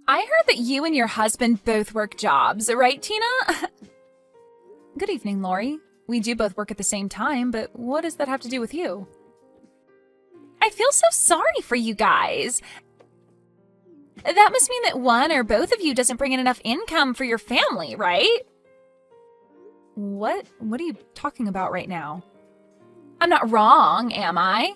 I heard that you and your husband both work jobs, right, Tina? Good evening, Lori. We do both work at the same time, but what does that have to do with you? I feel so sorry for you guys. That must mean that one or both of you doesn't bring in enough income for your family, right? What are you talking about right now? I'm not wrong, am I?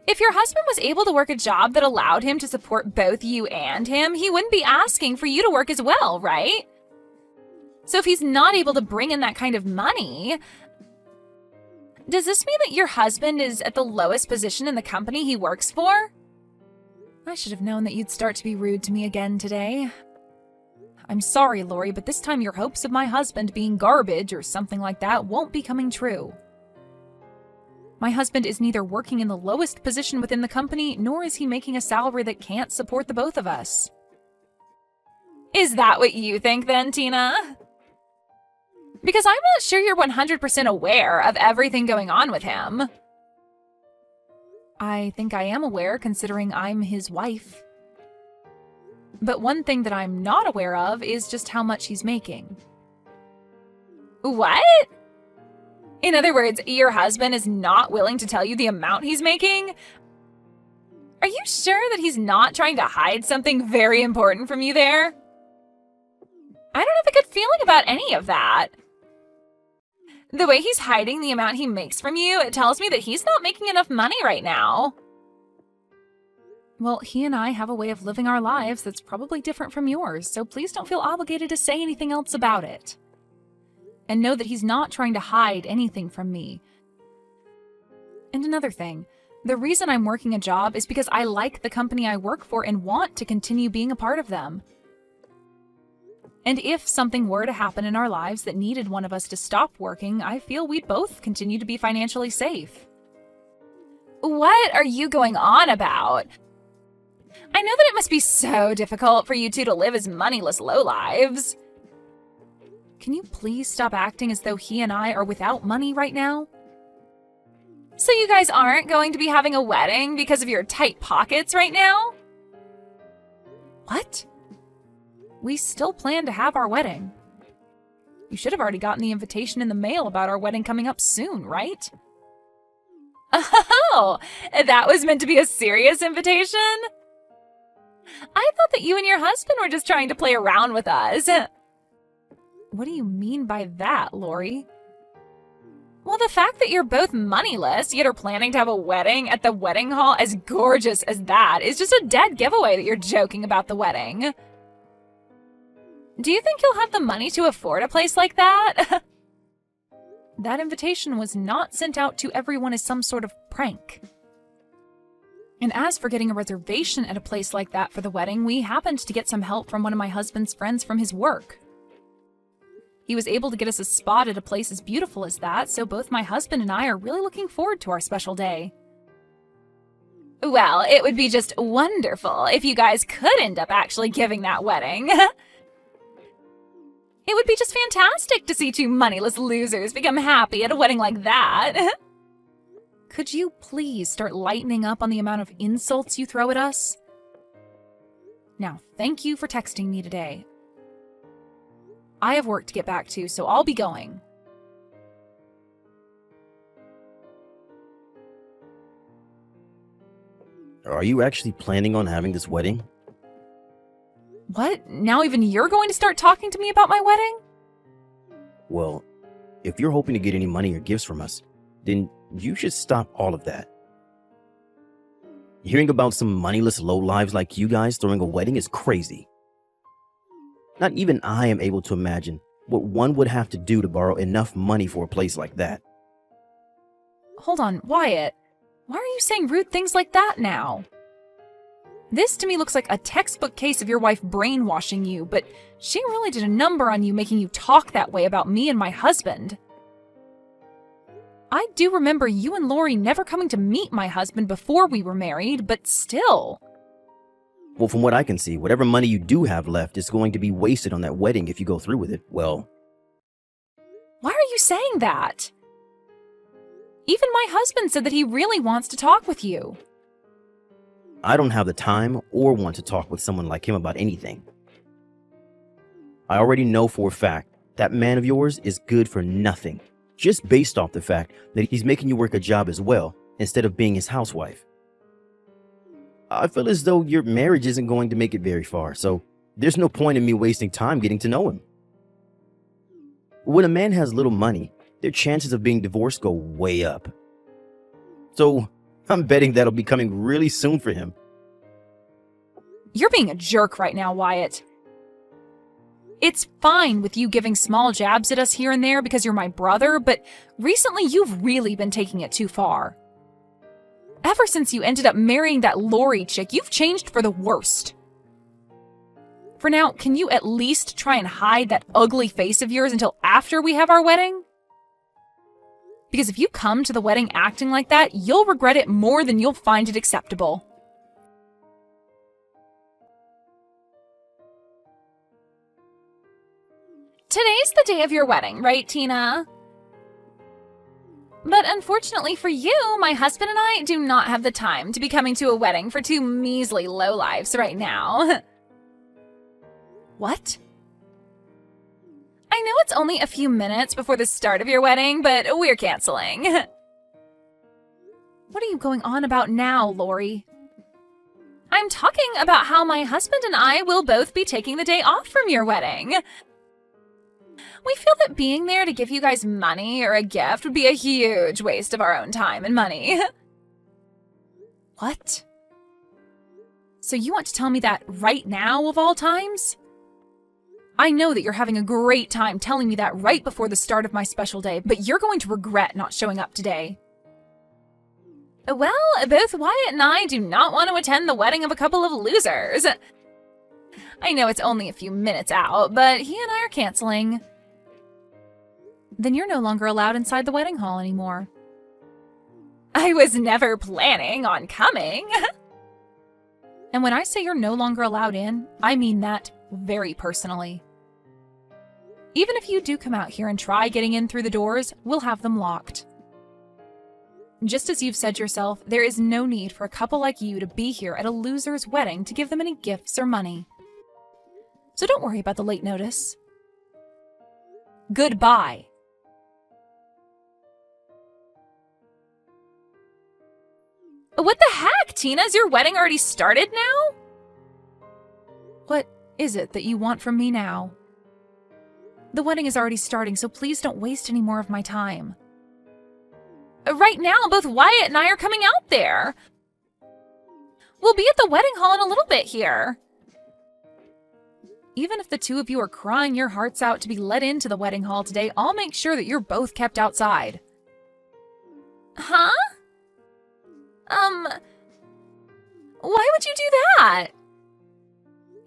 If your husband was able to work a job that allowed him to support both you and him, he wouldn't be asking for you to work as well, right? So if he's not able to bring in that kind of money, does this mean that your husband is at the lowest position in the company he works for? I should have known that you'd start to be rude to me again today. I'm sorry, Lori, but this time your hopes of my husband being garbage or something like that won't be coming true. My husband is neither working in the lowest position within the company, nor is he making a salary that can't support the both of us. Is that what you think then, Tina? Because I'm not sure you're 100% aware of everything going on with him. I think I am aware, considering I'm his wife. But one thing that I'm not aware of is just how much he's making. What? In other words, your husband is not willing to tell you the amount he's making? Are you sure that he's not trying to hide something very important from you there? I don't have a good feeling about any of that. The way he's hiding the amount he makes from you, it tells me that he's not making enough money right now. Well, he and I have a way of living our lives that's probably different from yours, so please don't feel obligated to say anything else about it. And know that he's not trying to hide anything from me. And another thing, the reason I'm working a job is because I like the company I work for and want to continue being a part of them. And if something were to happen in our lives that needed one of us to stop working, I feel we'd both continue to be financially safe. What are you going on about? I know that it must be so difficult for you two to live as moneyless lowlives. Can you please stop acting as though he and I are without money right now? So you guys aren't going to be having a wedding because of your tight pockets right now? What? We still plan to have our wedding. You should have already gotten the invitation in the mail about our wedding coming up soon, right? Oh, that was meant to be a serious invitation? I thought that you and your husband were just trying to play around with us. What do you mean by that, Lori? Well, the fact that you're both moneyless, yet are planning to have a wedding at the wedding hall as gorgeous as that is just a dead giveaway that you're joking about the wedding. Do you think you'll have the money to afford a place like that? That invitation was not sent out to everyone as some sort of prank. And as for getting a reservation at a place like that for the wedding, we happened to get some help from one of my husband's friends from his work. He was able to get us a spot at a place as beautiful as that, so both my husband and I are really looking forward to our special day. Well, it would be just wonderful if you guys could end up actually giving that wedding. It would be just fantastic to see two moneyless losers become happy at a wedding like that. Could you please start lightening up on the amount of insults you throw at us? Now, thank you for texting me today. I have work to get back to, so I'll be going. Are you actually planning on having this wedding? What? Now even you're going to start talking to me about my wedding? Well, if you're hoping to get any money or gifts from us, then you should stop all of that. Hearing about some moneyless lowlives like you guys throwing a wedding is crazy. Not even I am able to imagine what one would have to do to borrow enough money for a place like that. Hold on, Wyatt. Why are you saying rude things like that now? This to me looks like a textbook case of your wife brainwashing you, but she really did a number on you making you talk that way about me and my husband. I do remember you and Lori never coming to meet my husband before we were married, but still. Well, from what I can see, whatever money you do have left is going to be wasted on that wedding if you go through with it. Well, why are you saying that? Even my husband said that he really wants to talk with you. I don't have the time or want to talk with someone like him about anything. I already know for a fact that man of yours is good for nothing, just based off the fact that he's making you work a job as well, instead of being his housewife. I feel as though your marriage isn't going to make it very far, so there's no point in me wasting time getting to know him. When a man has little money, their chances of being divorced go way up. So I'm betting that'll be coming really soon for him. You're being a jerk right now, Wyatt. It's fine with you giving small jabs at us here and there because you're my brother, but recently you've really been taking it too far. Ever since you ended up marrying that Lori chick, you've changed for the worst. For now, can you at least try and hide that ugly face of yours until after we have our wedding? Because if you come to the wedding acting like that, you'll regret it more than you'll find it acceptable. Today's the day of your wedding, right, Tina? But unfortunately for you, my husband and I do not have the time to be coming to a wedding for two measly lowlifes right now. What? I know it's only a few minutes before the start of your wedding, but we're canceling. What are you going on about now, Lori? I'm talking about how my husband and I will both be taking the day off from your wedding. We feel that being there to give you guys money or a gift would be a huge waste of our own time and money. What? So you want to tell me that right now of all times? I know that you're having a great time telling me that right before the start of my special day, but you're going to regret not showing up today. Well, both Wyatt and I do not want to attend the wedding of a couple of losers. I know it's only a few minutes out, but he and I are canceling. Then you're no longer allowed inside the wedding hall anymore. I was never planning on coming. And when I say you're no longer allowed in, I mean that very personally. Even if you do come out here and try getting in through the doors, we'll have them locked. Just as you've said yourself, there is no need for a couple like you to be here at a loser's wedding to give them any gifts or money. So don't worry about the late notice. Goodbye. What the heck, Tina? Is your wedding already started now? What is it that you want from me now? The wedding is already starting, so please don't waste any more of my time. Right now, both Wyatt and I are coming out there. We'll be at the wedding hall in a little bit here. Even if the two of you are crying your hearts out to be let into the wedding hall today, I'll make sure that you're both kept outside. Huh? Why would you do that?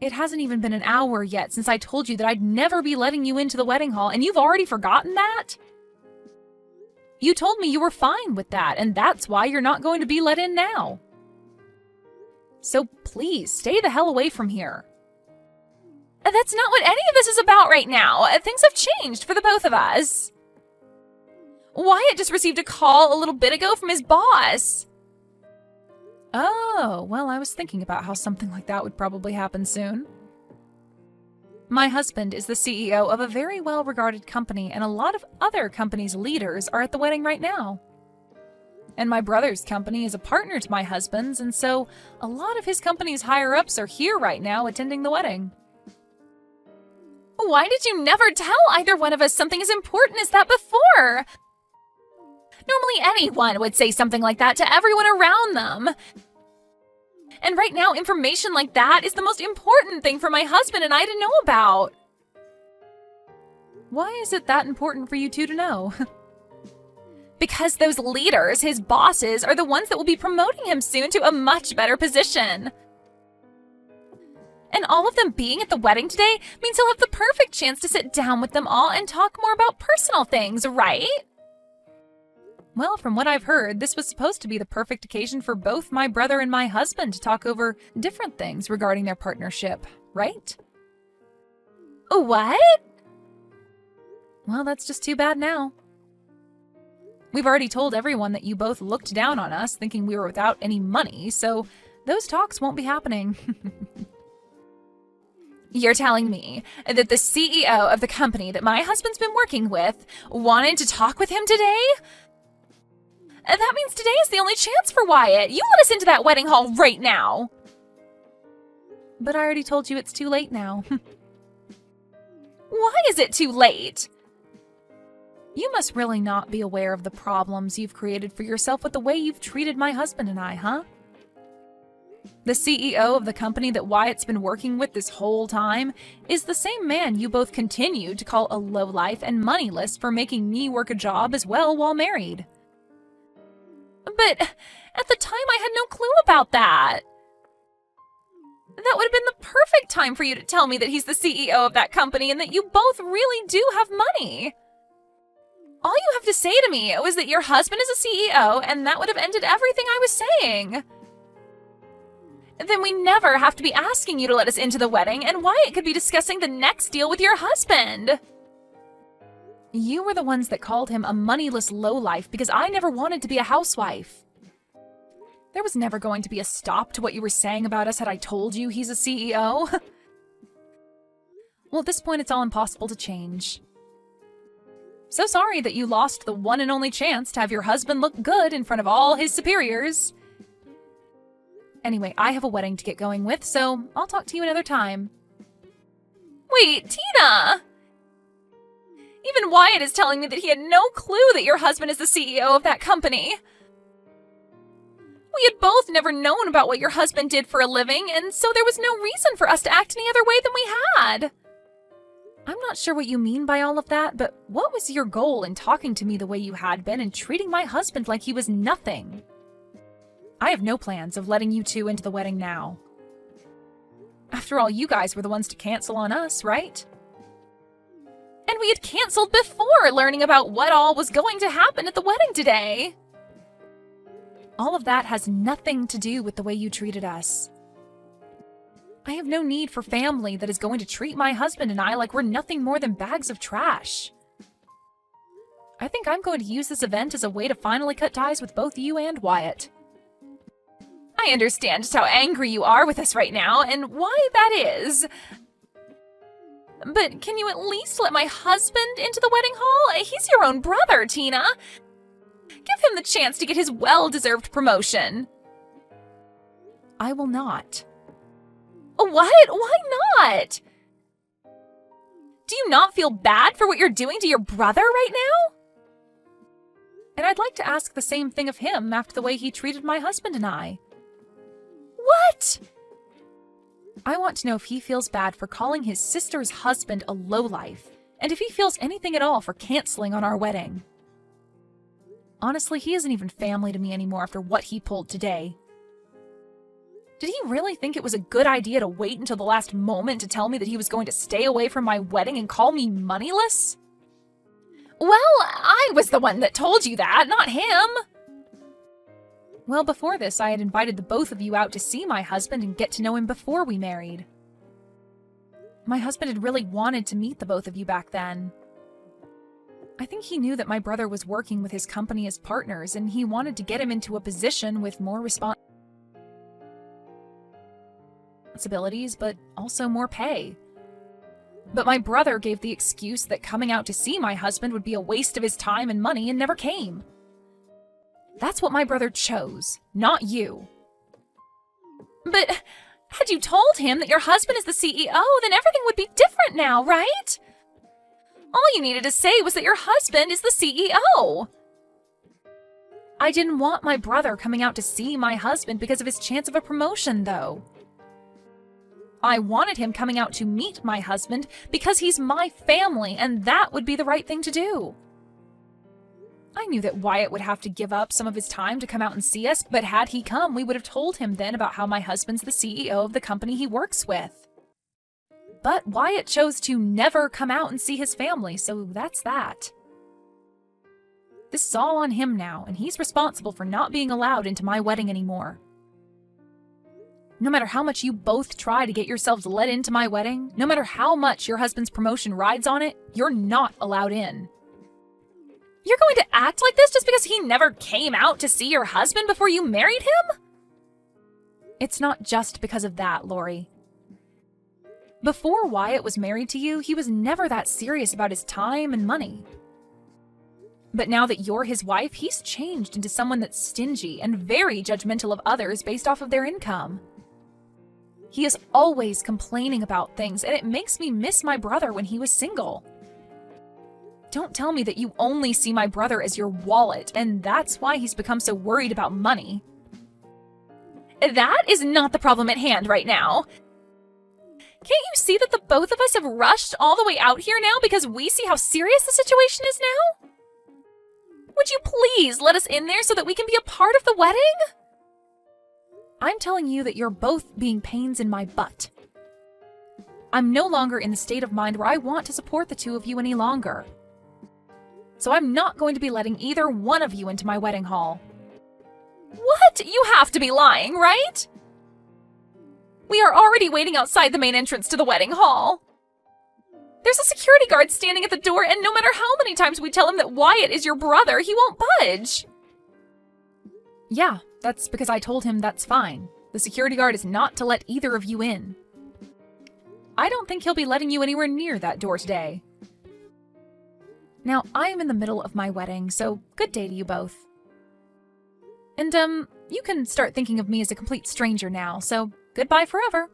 It hasn't even been an hour yet since I told you that I'd never be letting you into the wedding hall, and you've already forgotten that? You told me you were fine with that, and that's why you're not going to be let in now. So please, stay the hell away from here. That's not what any of this is about right now. Things have changed for the both of us. Wyatt just received a call a little bit ago from his boss. Oh, well, I was thinking about how something like that would probably happen soon. My husband is the CEO of a very well-regarded company, and a lot of other companies' leaders are at the wedding right now. And my brother's company is a partner to my husband's, and so a lot of his company's higher-ups are here right now attending the wedding. Why did you never tell either one of us something as important as that before? Normally anyone would say something like that to everyone around them. And right now, information like that is the most important thing for my husband and I to know about. Why is it that important for you two to know? Because those leaders, his bosses, are the ones that will be promoting him soon to a much better position. And all of them being at the wedding today means he'll have the perfect chance to sit down with them all and talk more about personal things, right? Well, from what I've heard, this was supposed to be the perfect occasion for both my brother and my husband to talk over different things regarding their partnership, right? What? Well, that's just too bad now. We've already told everyone that you both looked down on us, thinking we were without any money, so Those talks won't be happening. You're telling me that the CEO of the company that my husband's been working with wanted to talk with him today? That means today is the only chance for Wyatt. You let us into that wedding hall right now. But I already told you it's too late now. Why is it too late? You must really not be aware of the problems you've created for yourself with the way you've treated my husband and I, huh? The CEO of the company that Wyatt's been working with this whole time is the same man you both continued to call a lowlife and moneyless for making me work a job as well while married. But at the time I had no clue about that. That would have been the perfect time for you to tell me that he's the CEO of that company and that you both really do have money. All you have to say to me was that your husband is a CEO, and that would have ended everything I was saying. Then we never have to be asking you to let us into the wedding, and Wyatt could be discussing the next deal with your husband. You were the ones that called him a moneyless lowlife because I never wanted to be a housewife. There was never going to be a stop to what you were saying about us had I told you he's a CEO. Well, at this point, it's all impossible to change. So sorry that you lost the one and only chance to have your husband look good in front of all his superiors. Anyway, I have a wedding to get going with, so I'll talk to you another time. Wait, Tina! Even Wyatt is telling me that he had no clue that your husband is the CEO of that company. We had both never known about what your husband did for a living, and so there was no reason for us to act any other way than we had. I'm not sure what you mean by all of that, but what was your goal in talking to me the way you had been and treating my husband like he was nothing? I have no plans of letting you two into the wedding now. After all, you guys were the ones to cancel on us, right? And we had canceled before learning about what all was going to happen at the wedding today. All of that has nothing to do with the way you treated us. I have no need for family that is going to treat my husband and I like we're nothing more than bags of trash. I think I'm going to use this event as a way to finally cut ties with both you and Wyatt. I understand just how angry you are with us right now and why that is. But can you at least let my husband into the wedding hall? He's your own brother, Tina. Give him the chance to get his well-deserved promotion. I will not. What? Why not? Do you not feel bad for what you're doing to your brother right now? And I'd like to ask the same thing of him after the way he treated my husband and I. What? I want to know if he feels bad for calling his sister's husband a lowlife, and if he feels anything at all for canceling on our wedding. Honestly, he isn't even family to me anymore after what he pulled today. Did he really think it was a good idea to wait until the last moment to tell me that he was going to stay away from my wedding and call me moneyless? Well, I was the one that told you that, not him. Well, before this, I had invited the both of you out to see my husband and get to know him before we married. My husband had really wanted to meet the both of you back then. I think he knew that my brother was working with his company as partners, and he wanted to get him into a position with more responsibilities, but also more pay. But my brother gave the excuse that coming out to see my husband would be a waste of his time and money and never came. That's what my brother chose, not you. But had you told him that your husband is the CEO, then everything would be different now, right? All you needed to say was that your husband is the CEO. I didn't want my brother coming out to see my husband because of his chance of a promotion, though. I wanted him coming out to meet my husband because he's my family, and that would be the right thing to do. I knew that Wyatt would have to give up some of his time to come out and see us, but had he come, we would have told him then about how my husband's the CEO of the company he works with. But Wyatt chose to never come out and see his family, so that's that. This is all on him now, and he's responsible for not being allowed into my wedding anymore. No matter how much you both try to get yourselves let into my wedding, no matter how much your husband's promotion rides on it, you're not allowed in. You're going to act like this just because he never came out to see your husband before you married him? It's not just because of that, Lori. Before Wyatt was married to you, he was never that serious about his time and money. But now that you're his wife, he's changed into someone that's stingy and very judgmental of others based off of their income. He is always complaining about things, and it makes me miss my brother when he was single. Don't tell me that you only see my brother as your wallet, and that's why he's become so worried about money. That is not the problem at hand right now. Can't you see that the both of us have rushed all the way out here now because we see how serious the situation is now? Would you please let us in there so that we can be a part of the wedding? I'm telling you that you're both being pains in my butt. I'm no longer in the state of mind where I want to support the two of you any longer. So I'm not going to be letting either one of you into my wedding hall. What? You have to be lying, right? We are already waiting outside the main entrance to the wedding hall. There's a security guard standing at the door, and no matter how many times we tell him that Wyatt is your brother, he won't budge. Yeah, that's because I told him that's fine. The security guard is not to let either of you in. I don't think he'll be letting you anywhere near that door today. Now, I am in the middle of my wedding, so good day to you both. And, you can start thinking of me as a complete stranger now, so goodbye forever.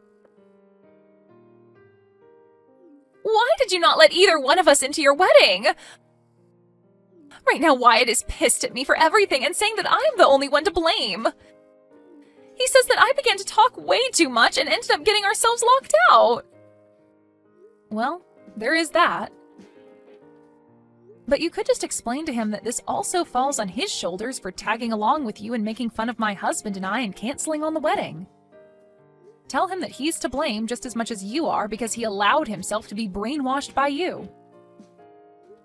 Why did you not let either one of us into your wedding? Right now, Wyatt is pissed at me for everything and saying that I'm the only one to blame. He says that I began to talk way too much and ended up getting ourselves locked out. Well, there is that. But you could just explain to him that this also falls on his shoulders for tagging along with you and making fun of my husband and I and canceling on the wedding. Tell him that he's to blame just as much as you are because he allowed himself to be brainwashed by you.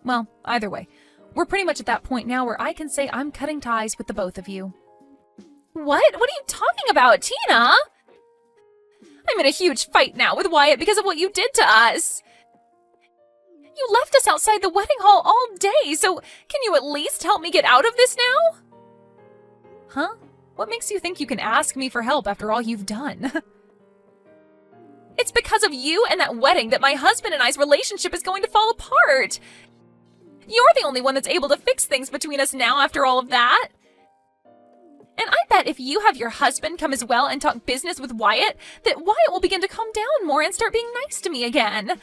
Well, either way, we're pretty much at that point now where I can say I'm cutting ties with the both of you. What? What are you talking about, Tina? I'm in a huge fight now with Wyatt because of what you did to us. You left us outside the wedding hall all day, so can you at least help me get out of this now? Huh? What makes you think you can ask me for help after all you've done? It's because of you and that wedding that my husband and I's relationship is going to fall apart. You're the only one that's able to fix things between us now after all of that. And I bet if you have your husband come as well and talk business with Wyatt, that Wyatt will begin to calm down more and start being nice to me again.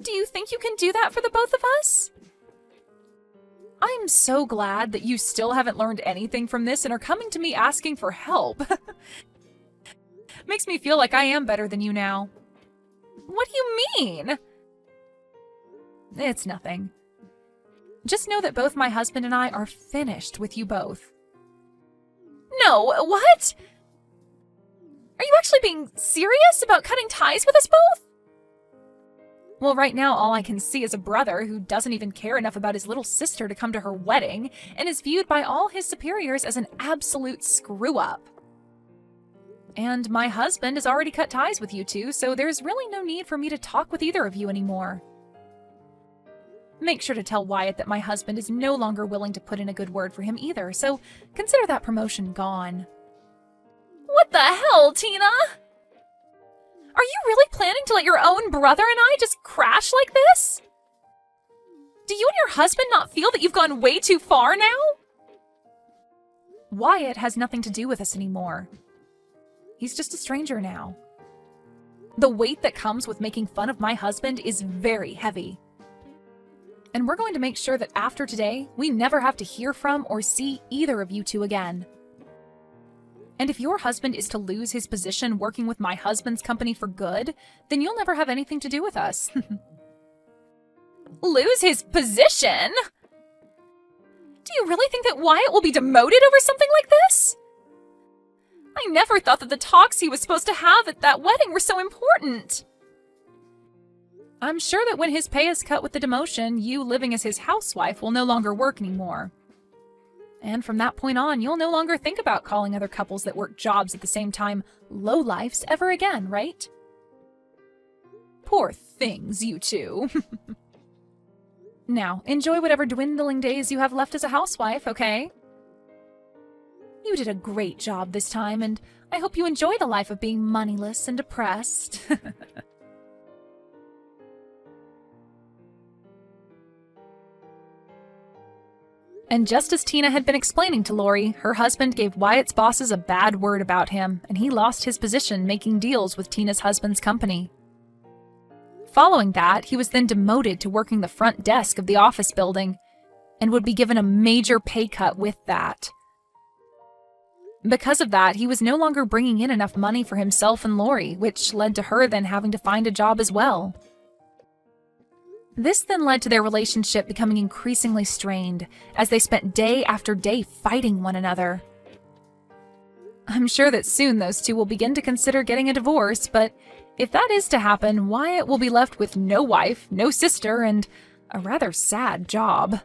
Do you think you can do that for the both of us? I'm so glad that you still haven't learned anything from this and are coming to me asking for help. Makes me feel like I am better than you now. What do you mean? It's nothing. Just know that both my husband and I are finished with you both. No, what? Are you actually being serious about cutting ties with us both? Well, right now all I can see is a brother who doesn't even care enough about his little sister to come to her wedding and is viewed by all his superiors as an absolute screw-up. And my husband has already cut ties with you two, so there's really no need for me to talk with either of you anymore. Make sure to tell Wyatt that my husband is no longer willing to put in a good word for him either, so consider that promotion gone. What the hell, Tina? Are you really planning to let your own brother and I just crash like this? Do you and your husband not feel that you've gone way too far now? Wyatt has nothing to do with us anymore. He's just a stranger now. The weight that comes with making fun of my husband is very heavy. And we're going to make sure that after today, we never have to hear from or see either of you two again. And if your husband is to lose his position working with my husband's company for good, then you'll never have anything to do with us. Lose his position? Do you really think that Wyatt will be demoted over something like this? I never thought that the talks he was supposed to have at that wedding were so important. I'm sure that when his pay is cut with the demotion, you living as his housewife will no longer work anymore. And from that point on, you'll no longer think about calling other couples that work jobs at the same time lowlifes ever again, right? Poor things, you two. Now, enjoy whatever dwindling days you have left as a housewife, okay? You did a great job this time, and I hope you enjoy the life of being moneyless and depressed. And just as Tina had been explaining to Lori, her husband gave Wyatt's bosses a bad word about him, and he lost his position making deals with Tina's husband's company. Following that, he was then demoted to working the front desk of the office building, and would be given a major pay cut with that. Because of that, he was no longer bringing in enough money for himself and Lori, which led to her then having to find a job as well. This then led to their relationship becoming increasingly strained, as they spent day after day fighting one another. I'm sure that soon those two will begin to consider getting a divorce, but if that is to happen, Wyatt will be left with no wife, no sister, and a rather sad job.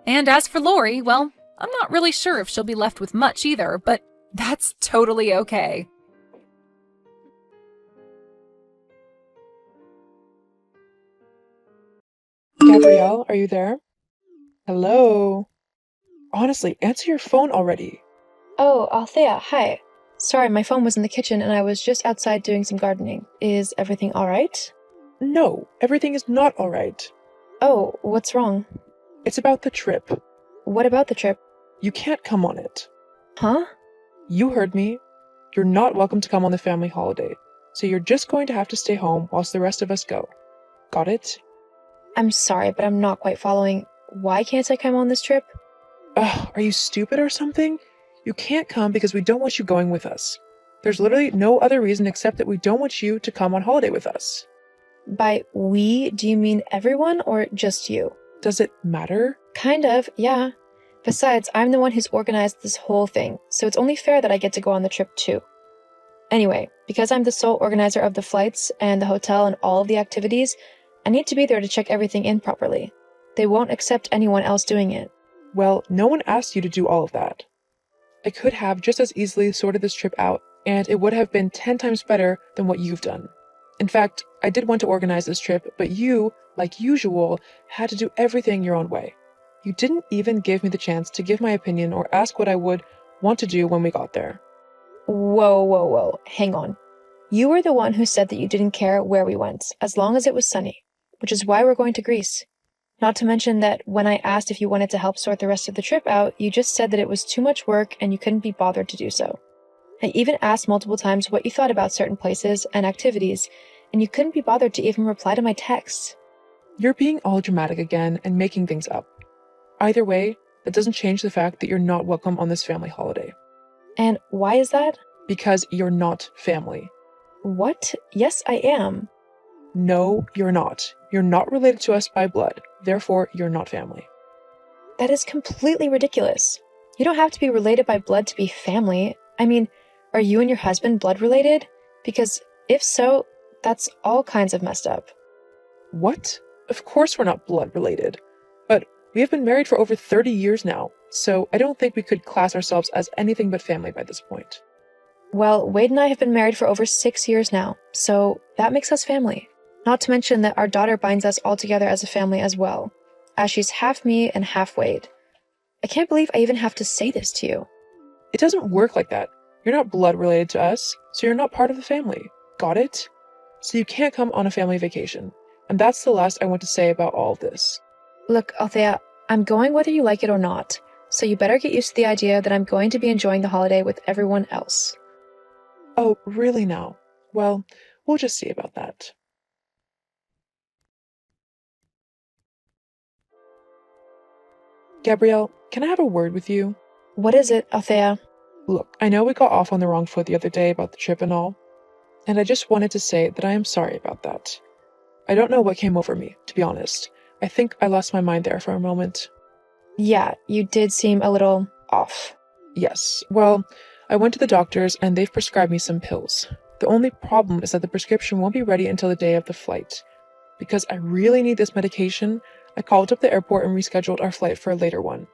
And as for Lori, well, I'm not really sure if she'll be left with much either, but that's totally okay. Gabrielle, are you there? Hello? Honestly, answer your phone already. Oh, Althea, hi. Sorry, my phone was in the kitchen and I was just outside doing some gardening. Is everything alright? No, everything is not alright. Oh, what's wrong? It's about the trip. What about the trip? You can't come on it. Huh? You heard me. You're not welcome to come on the family holiday, so you're just going to have to stay home whilst the rest of us go. Got it? I'm sorry, but I'm not quite following. Why can't I come on this trip? Ugh, are you stupid or something? You can't come because we don't want you going with us. There's literally no other reason except that we don't want you to come on holiday with us. By we, do you mean everyone or just you? Does it matter? Kind of, yeah. Besides, I'm the one who's organized this whole thing, so it's only fair that I get to go on the trip too. Anyway, because I'm the sole organizer of the flights and the hotel and all of the activities, I need to be there to check everything in properly. They won't accept anyone else doing it. Well, no one asked you to do all of that. I could have just as easily sorted this trip out, and it would have been 10 times better than what you've done. In fact, I did want to organize this trip, but you, like usual, had to do everything your own way. You didn't even give me the chance to give my opinion or ask what I would want to do when we got there. Whoa. Hang on. You were the one who said that you didn't care where we went, as long as it was sunny, which is why we're going to Greece. Not to mention that when I asked if you wanted to help sort the rest of the trip out, you just said that it was too much work and you couldn't be bothered to do so. I even asked multiple times what you thought about certain places and activities, and you couldn't be bothered to even reply to my texts. You're being all dramatic again and making things up. Either way, that doesn't change the fact that you're not welcome on this family holiday. And why is that? Because you're not family. What? Yes, I am. No, you're not. You're not related to us by blood. Therefore, you're not family. That is completely ridiculous. You don't have to be related by blood to be family. I mean, are you and your husband blood related? Because if so, that's all kinds of messed up. What? Of course we're not blood related. But we have been married for over 30 years now, so I don't think we could class ourselves as anything but family by this point. Well, Wade and I have been married for over 6 years now, so that makes us family. Not to mention that our daughter binds us all together as a family as well, as she's half me and half Wade. I can't believe I even have to say this to you. It doesn't work like that. You're not blood related to us, so you're not part of the family. Got it? So you can't come on a family vacation. And that's the last I want to say about all of this. Look, Althea, I'm going whether you like it or not, so you better get used to the idea that I'm going to be enjoying the holiday with everyone else. Oh, really now? Well, we'll just see about that. Gabrielle, can I have a word with you? What is it, Althea? Look, I know we got off on the wrong foot the other day about the trip and all, and I just wanted to say that I am sorry about that. I don't know what came over me, to be honest. I think I lost my mind there for a moment. Yeah, you did seem a little off. Yes, well, I went to the doctors and they've prescribed me some pills. The only problem is that the prescription won't be ready until the day of the flight. Because I really need this medication, I called up the airport and rescheduled our flight for a later one,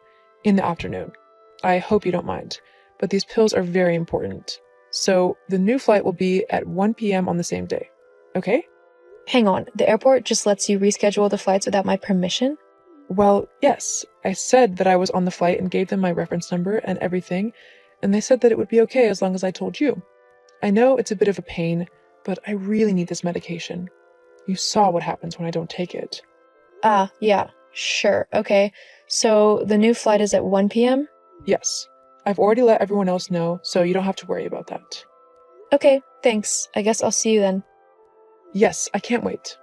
in the afternoon. I hope you don't mind, but these pills are very important. So the new flight will be at 1 p.m. on the same day. Okay? Hang on, the airport just lets you reschedule the flights without my permission? Well, yes. I said that I was on the flight and gave them my reference number and everything, and they said that it would be okay as long as I told you. I know it's a bit of a pain, but I really need this medication. You saw what happens when I don't take it. Yeah, sure, okay. So the new flight is at 1 p.m.? Yes, I've already let everyone else know, so you don't have to worry about that. Okay, thanks. I guess I'll see you then. Yes, I can't wait.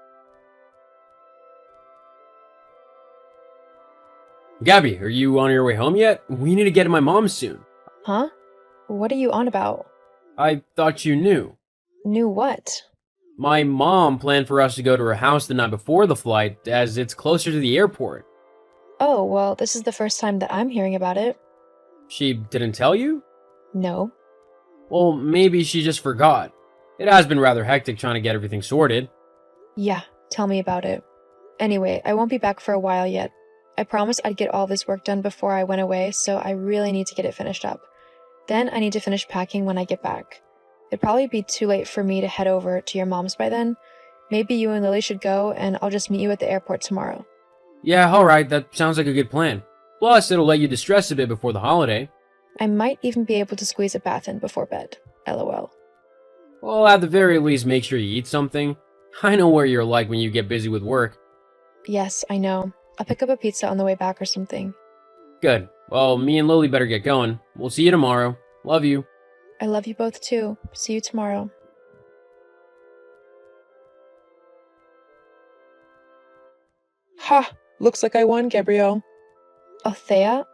Gabby, are you on your way home yet? We need to get to my mom's soon. Huh? What are you on about? I thought you knew. Knew what? My mom planned for us to go to her house the night before the flight, as it's closer to the airport. Oh, well, this is the first time that I'm hearing about it. She didn't tell you? No. Well, maybe she just forgot. It has been rather hectic trying to get everything sorted. Yeah, tell me about it. Anyway, I won't be back for a while yet. I promised I'd get all this work done before I went away, so I really need to get it finished up. Then I need to finish packing when I get back. It'd probably be too late for me to head over to your mom's by then. Maybe you and Lily should go, and I'll just meet you at the airport tomorrow. Yeah, alright, that sounds like a good plan. Plus, it'll let you distress a bit before the holiday. I might even be able to squeeze a bath in before bed. LOL. Well, at the very least, make sure you eat something. I know where you're like when you get busy with work. Yes, I know. I'll pick up a pizza on the way back or something. Good. Well, me and Lily better get going. We'll see you tomorrow. Love you. I love you both too. See you tomorrow. Ha! Looks like I won, Gabrielle. Althea?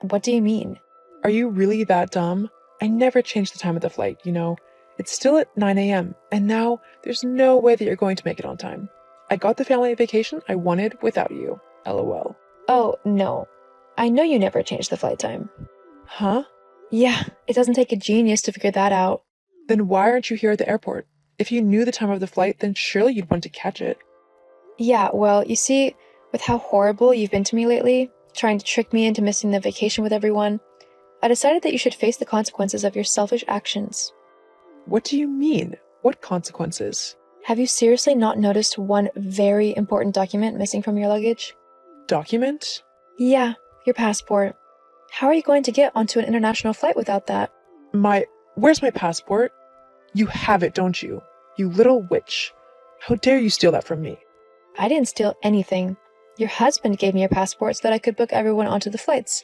What do you mean? Are you really that dumb? I never changed the time of the flight, you know. It's still at 9 a.m., and now there's no way that you're going to make it on time. I got the family vacation I wanted without you. LOL. Oh, no. I know you never changed the flight time. Huh? Yeah, it doesn't take a genius to figure that out. Then why aren't you here at the airport? If you knew the time of the flight, then surely you'd want to catch it. Yeah, well, you see, with how horrible you've been to me lately, trying to trick me into missing the vacation with everyone, I decided that you should face the consequences of your selfish actions. What do you mean? What consequences? Have you seriously not noticed one very important document missing from your luggage? Document? Yeah, your passport. How are you going to get onto an international flight without that? Where's my passport? You have it, don't you? You little witch. How dare you steal that from me? I didn't steal anything. Your husband gave me a passport so that I could book everyone onto the flights.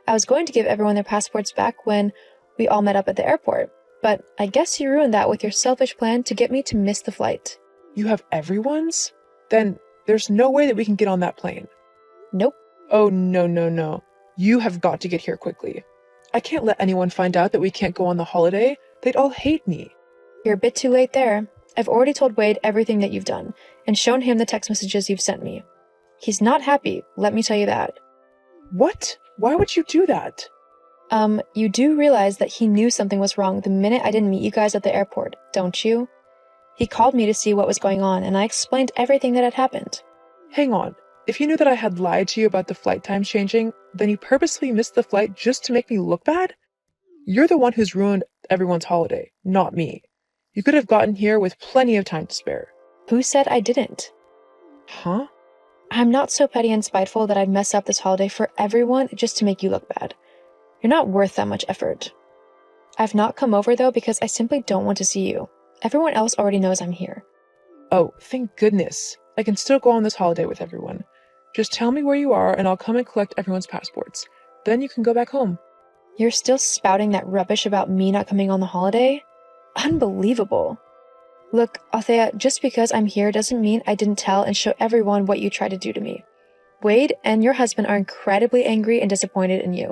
I was going to give everyone their passports back when we all met up at the airport, but I guess you ruined that with your selfish plan to get me to miss the flight. You have everyone's? Then there's no way that we can get on that plane. Nope. Oh, no. You have got to get here quickly. I can't let anyone find out that we can't go on the holiday. They'd all hate me. You're a bit too late there. I've already told Wade everything that you've done, and shown him the text messages you've sent me. He's not happy, let me tell you that. What? Why would you do that? You do realize that he knew something was wrong the minute I didn't meet you guys at the airport, don't you? He called me to see what was going on, and I explained everything that had happened. Hang on. If you knew that I had lied to you about the flight times changing, then you purposely missed the flight just to make me look bad? You're the one who's ruined everyone's holiday, not me. You could have gotten here with plenty of time to spare. Who said I didn't? Huh? I'm not so petty and spiteful that I'd mess up this holiday for everyone just to make you look bad. You're not worth that much effort. I've not come over, though, because I simply don't want to see you. Everyone else already knows I'm here. Oh, thank goodness. I can still go on this holiday with everyone. Just tell me where you are and I'll come and collect everyone's passports. Then you can go back home. You're still spouting that rubbish about me not coming on the holiday? Unbelievable. Look, Althea, just because I'm here doesn't mean I didn't tell and show everyone what you tried to do to me. Wade and your husband are incredibly angry and disappointed in you.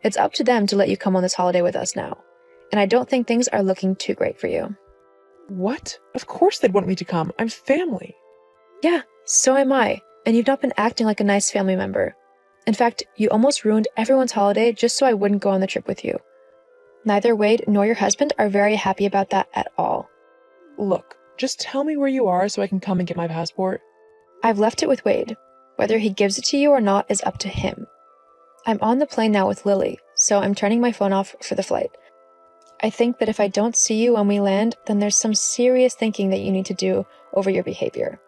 It's up to them to let you come on this holiday with us now. And I don't think things are looking too great for you. What? Of course they'd want me to come. I'm family. Yeah, so am I. And you've not been acting like a nice family member. In fact, you almost ruined everyone's holiday just so I wouldn't go on the trip with you. Neither Wade nor your husband are very happy about that at all. Look, just tell me where you are so I can come and get my passport. I've left it with Wade. Whether he gives it to you or not is up to him. I'm on the plane now with Lily, so I'm turning my phone off for the flight. I think that if I don't see you when we land, then there's some serious thinking that you need to do over your behavior.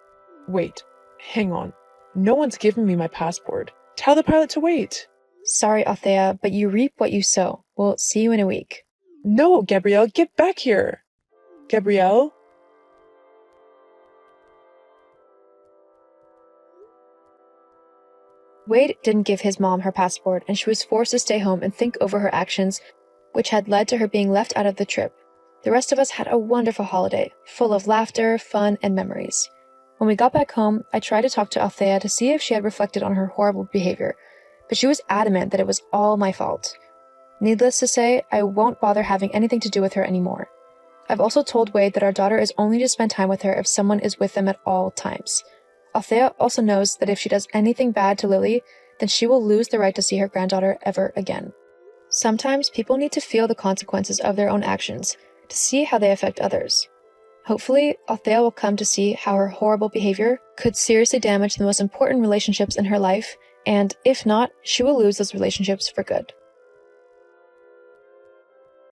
Wait, hang on. No one's given me my passport. Tell the pilot to wait. Sorry, Althea, but you reap what you sow. We'll see you in a week. No, Gabrielle, get back here. Gabrielle? Wade didn't give his mom her passport, and she was forced to stay home and think over her actions, which had led to her being left out of the trip. The rest of us had a wonderful holiday, full of laughter, fun, and memories. When we got back home, I tried to talk to Althea to see if she had reflected on her horrible behavior, but she was adamant that it was all my fault. Needless to say, I won't bother having anything to do with her anymore. I've also told Wade that our daughter is only to spend time with her if someone is with them at all times. Althea also knows that if she does anything bad to Lily, then she will lose the right to see her granddaughter ever again. Sometimes people need to feel the consequences of their own actions to see how they affect others. Hopefully, Althea will come to see how her horrible behavior could seriously damage the most important relationships in her life, and if not, she will lose those relationships for good.